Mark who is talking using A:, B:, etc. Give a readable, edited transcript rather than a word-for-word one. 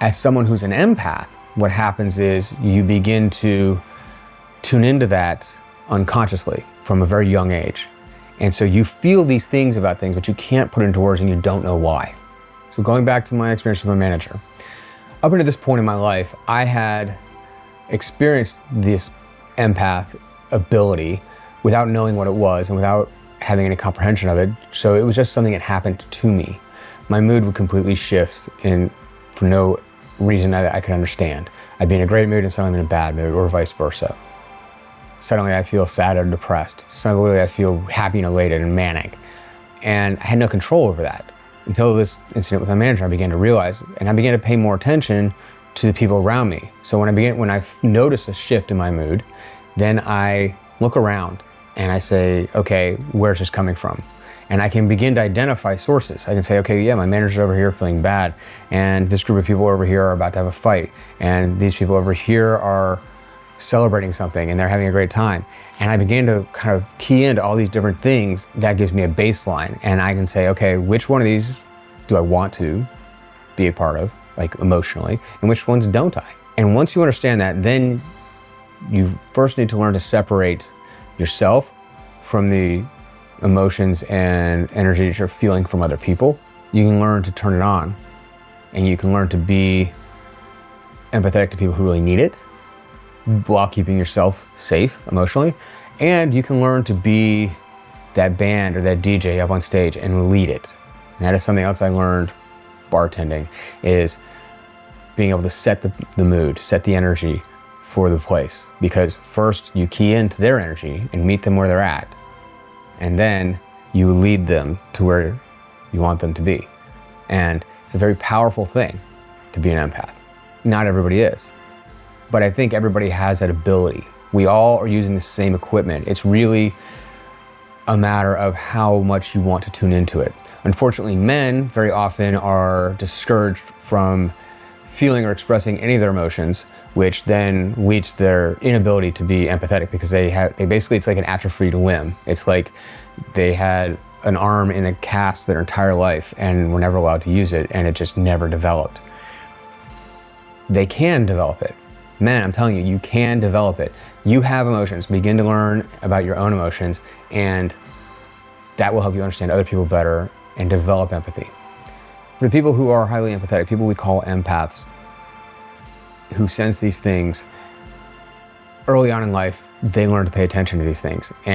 A: As someone who's an empath, what happens is you begin to tune into that unconsciously from a very young age. And so you feel these things about things, but you can't put it into words and you don't know why. So going back to my experience with my manager, up until this point in my life, I had experienced this empath ability without knowing what it was and without having any comprehension of it. So it was just something that happened to me. My mood would completely shift for no reason that I could understand. I'd be in a great mood and suddenly I'm in a bad mood, or vice versa. Suddenly I feel sad or depressed. Suddenly I feel happy and elated and manic. And I had no control over that. Until this incident with my manager, I began to realize, and I began to pay more attention to the people around me. So when I notice a shift in my mood, then I look around and I say, okay, where's this coming from? And I can begin to identify sources. I can say, okay, yeah, my manager's over here feeling bad, and this group of people over here are about to have a fight, and these people over here are celebrating something and they're having a great time. And I began to kind of key into all these different things. That gives me a baseline, and I can say, okay, which one of these do I want to be a part of, like emotionally, and which ones don't I? And once you understand that, then you first need to learn to separate yourself from the emotions and energy that you're feeling from other people. You can learn to turn it on, and you can learn to be empathetic to people who really need it while keeping yourself safe emotionally. And you can learn to be that band or that DJ up on stage and lead it. And that is something else I learned bartending, is being able to set the mood, set the energy for the place. Because first you key into their energy and meet them where they're at. And then you lead them to where you want them to be. And it's a very powerful thing to be an empath. Not everybody is, but I think everybody has that ability. We all are using the same equipment. It's really a matter of how much you want to tune into it. Unfortunately, men very often are discouraged from feeling or expressing any of their emotions, which then leads to their inability to be empathetic, because they basically, it's like an atrophied limb. It's like they had an arm in a cast their entire life and were never allowed to use it, and it just never developed. They can develop it. Men, I'm telling you, you can develop it. You have emotions. Begin to learn about your own emotions, and that will help you understand other people better and develop empathy. For the people who are highly empathetic, people we call empaths, who sense these things, early on in life, they learn to pay attention to these things. And